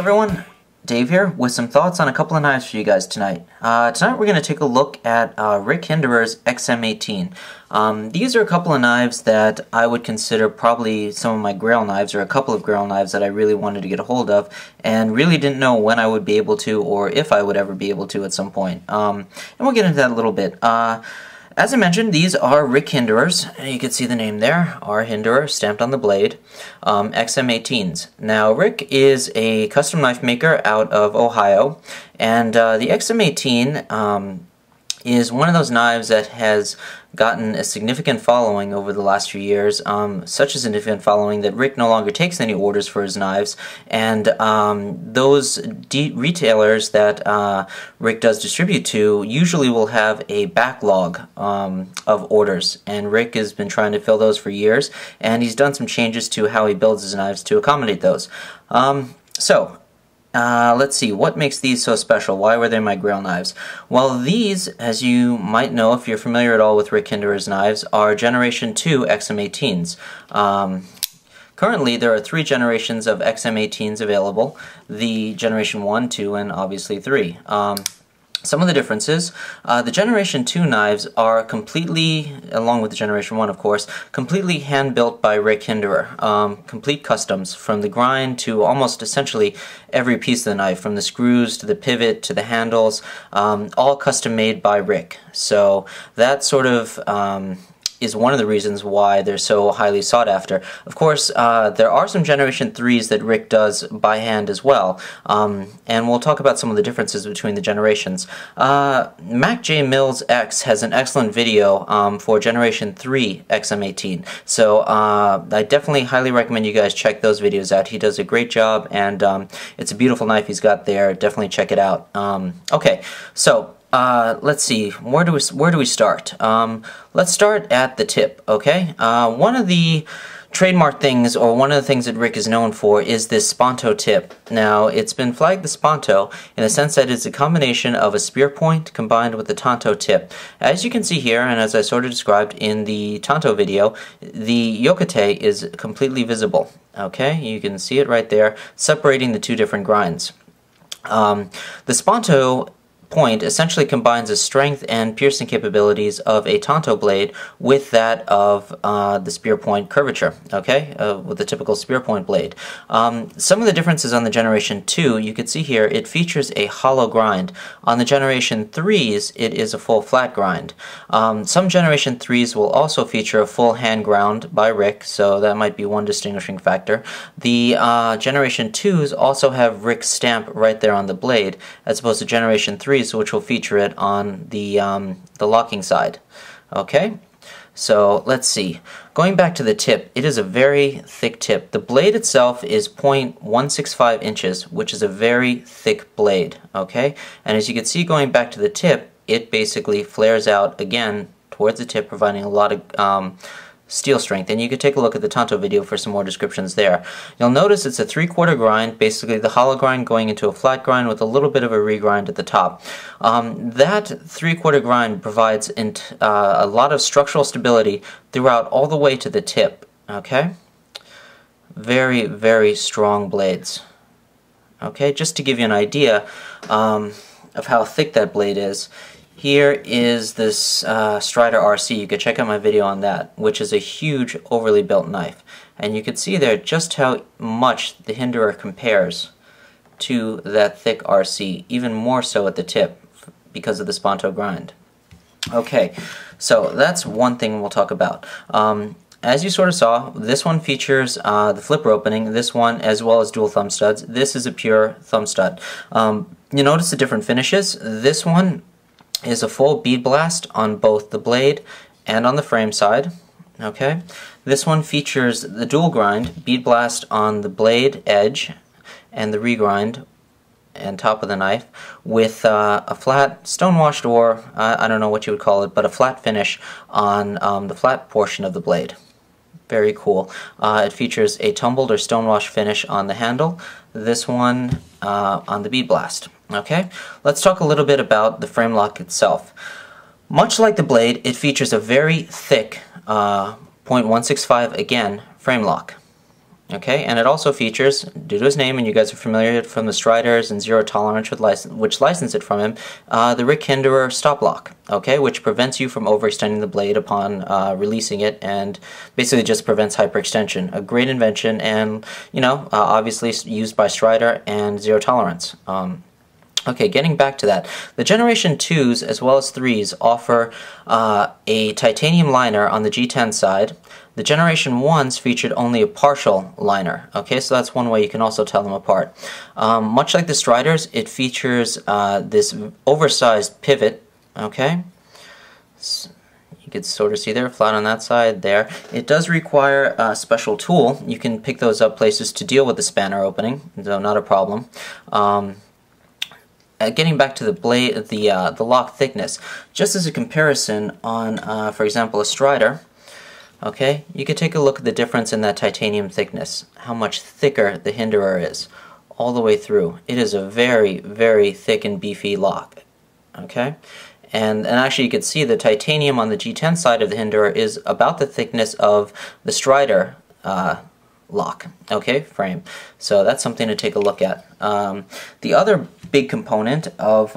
everyone, Dave here with some thoughts on a couple of knives for you guys tonight. Tonight we're going to take a look at Rick Hinderer's XM-18. These are a couple of knives that I would consider probably some of my grail knives, or a couple of grail knives that I really wanted to get a hold of and really didn't know when I would be able to, or if I would ever be able to at some point. And we'll get into that a little bit. As I mentioned, these are Rick Hinderers. You can see the name there, R. Hinderer, stamped on the blade, XM-18s. Now, Rick is a custom knife maker out of Ohio, and the XM-18 is one of those knives that has gotten a significant following over the last few years, such a significant following that Rick no longer takes any orders for his knives, and those retailers that Rick does distribute to usually will have a backlog of orders, and Rick has been trying to fill those for years, and he's done some changes to how he builds his knives to accommodate those. Let's see, what makes these so special? Why were they my grail knives? Well, these, as you might know if you're familiar at all with Rick Hinderer's knives, are Generation 2 XM-18s. Currently, there are 3 generations of XM-18s available, the Generation 1, 2, and obviously 3. Some of the differences, the Generation 2 knives are completely, along with the Generation 1 of course, completely hand-built by Rick Hinderer. Complete customs, from the grind to almost essentially every piece of the knife, from the screws to the pivot to the handles, all custom made by Rick. So that sort of is one of the reasons why they're so highly sought after. Of course, there are some Generation 3s that Rick does by hand as well, and we'll talk about some of the differences between the generations. macjmillsx has an excellent video for Generation 3 XM-18, so I definitely highly recommend you guys check those videos out. He does a great job, and it's a beautiful knife he's got there. Definitely check it out. Okay, so let's see, where do we start? Let's start at the tip, okay? One of the trademark things, or one of the things that Rick is known for, is this Spanto tip. Now, it's been flagged the Spanto in the sense that it's a combination of a spear point combined with the Tanto tip. As you can see here, and as I sort of described in the Tanto video, the yokote is completely visible, okay? You can see it right there, separating the two different grinds. The Spanto point essentially combines the strength and piercing capabilities of a Tanto blade with that of the spear point curvature, okay, with the typical spear point blade. Some of the differences on the Generation 2, you can see here, it features a hollow grind. On the Generation 3s, it is a full flat grind. Some Generation 3s will also feature a full hand ground by Rick, so that might be one distinguishing factor. The Generation 2s also have Rick's stamp right there on the blade, as opposed to Generation 3s, which will feature it on the locking side. Okay, so let's see. Going back to the tip, it is a very thick tip. The blade itself is 0.165 inches, which is a very thick blade. Okay, and as you can see, going back to the tip, it basically flares out again towards the tip, providing a lot of steel strength, and you can take a look at the Tanto video for some more descriptions there. You'll notice it's a 3/4 grind, basically the hollow grind going into a flat grind with a little bit of a regrind at the top. That 3/4 grind provides a lot of structural stability throughout all the way to the tip. Okay, very, very strong blades. Okay, just to give you an idea of how thick that blade is, here is this Strider RC. You could check out my video on that, which is a huge, overly built knife. And you can see there just how much the Hinderer compares to that thick RC, even more so at the tip because of the Spanto grind. Okay, so that's one thing we'll talk about. As you sort of saw, this one features the flipper opening, this one as well as dual thumb studs. This is a pure thumb stud. You notice the different finishes. This one is a full bead blast on both the blade and on the frame side. Okay, this one features the dual grind, bead blast on the blade edge and the regrind and top of the knife, with a flat stonewashed, or I don't know what you would call it, but a flat finish on the flat portion of the blade. Very cool. It features a tumbled or stonewash finish on the handle. This one on the bead blast. Okay, let's talk a little bit about the frame lock itself. Much like the blade, it features a very thick 0.165 again frame lock. Okay, and it also features, due to his name, and you guys are familiar from the Striders and Zero Tolerance, which licensed it from him, the Rick Hinderer stop lock, okay, which prevents you from overextending the blade upon releasing it, and basically just prevents hyperextension. A great invention, and obviously used by Strider and Zero Tolerance. Okay, getting back to that, the Generation 2s as well as 3s offer a titanium liner on the G10 side. The Generation 1s featured only a partial liner, okay, so that's one way you can also tell them apart. Much like the Striders, it features this oversized pivot, okay, so you can sort of see there, flat on that side there. It does require a special tool. You can pick those up places to deal with the spanner opening, so not a problem. Getting back to the blade, the lock thickness, just as a comparison on, for example, a Strider, okay, you could take a look at the difference in that titanium thickness, how much thicker the Hinderer is, all the way through. It is a very, very thick and beefy lock, okay? And actually you could see the titanium on the G10 side of the Hinderer is about the thickness of the Strider lock, okay, frame. So that's something to take a look at. The other big component of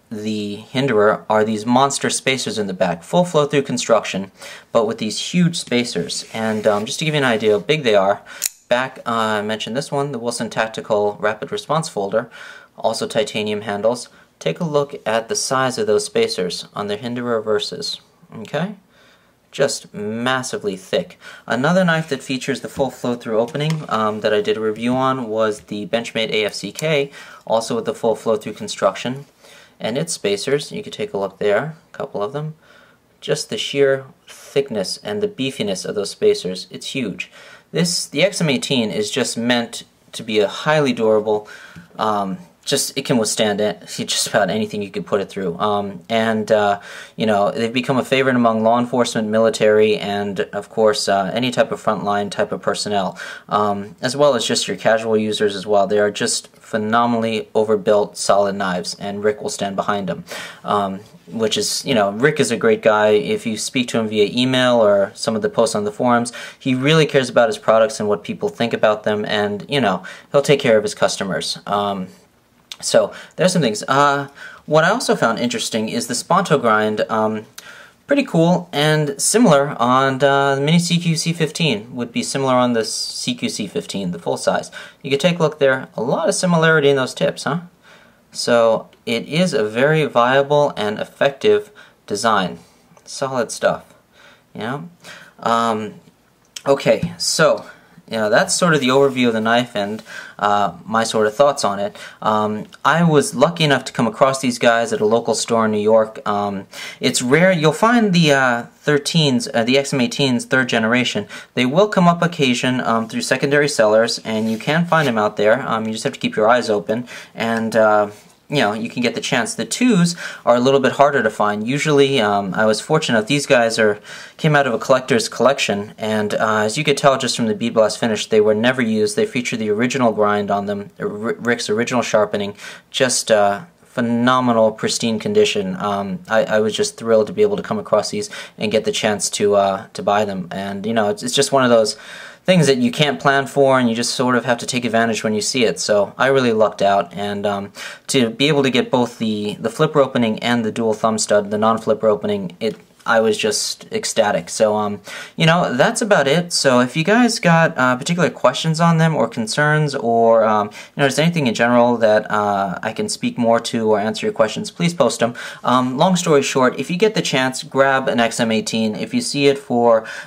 the Hinderer are these monster spacers in the back, full flow-through construction, but with these huge spacers. And just to give you an idea how big they are, back I mentioned this one, the Wilson Tactical Rapid Response Folder, also titanium handles. Take a look at the size of those spacers on the Hinderer Versus, okay? Just massively thick. Another knife that features the full flow-through opening that I did a review on was the Benchmade AFCK, also with the full flow-through construction. And its spacers, you could take a look there, a couple of them. Just the sheer thickness and the beefiness of those spacers, it's huge. The XM-18 is just meant to be a highly durable, it can withstand just about anything you could put it through. They've become a favorite among law enforcement, military, and of course any type of frontline type of personnel, as well as just your casual users as well. They are just phenomenally overbuilt, solid knives, and Rick will stand behind them. Which is, Rick is a great guy. If you speak to him via email or some of the posts on the forums, he really cares about his products and what people think about them, and, he'll take care of his customers. So there's some things. What I also found interesting is the Spanto grind. Pretty cool and similar on the Mini CQC15. Would be similar on the CQC15, the full size. You can take a look there. A lot of similarity in those tips, huh? So it is a very viable and effective design. Solid stuff. Okay, so that's sort of the overview of the knife and my sort of thoughts on it. I was lucky enough to come across these guys at a local store in New York. It's rare. You'll find the 13s, the XM-18s, third generation. They will come up occasion through secondary sellers, and you can find them out there. You just have to keep your eyes open, and you can get the chance. The 2s are a little bit harder to find. Usually, I was fortunate. These guys came out of a collector's collection, and as you could tell just from the bead blast finish, they were never used. They feature the original grind on them, Rick's original sharpening, just phenomenal, pristine condition. I was just thrilled to be able to come across these and get the chance to buy them. And it's just one of those things that you can't plan for, and you just sort of have to take advantage when you see it. So I really lucked out, and to be able to get both the flipper opening and the dual thumb stud, the non-flipper opening, I was just ecstatic. So that's about it. So if you guys got particular questions on them or concerns, or there's anything in general that I can speak more to or answer your questions, please post them. Long story short, if you get the chance, grab an XM-18. If you see it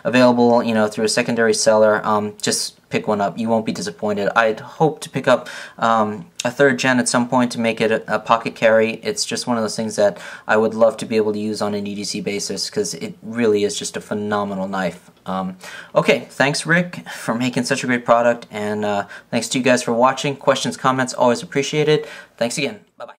available through a secondary seller, just pick one up. You won't be disappointed. I'd hope to pick up a third gen at some point to make it a pocket carry. It's just one of those things that I would love to be able to use on an EDC basis, because it really is just a phenomenal knife. Okay, thanks Rick for making such a great product, and thanks to you guys for watching. Questions, comments, always appreciated. Thanks again. Bye-bye.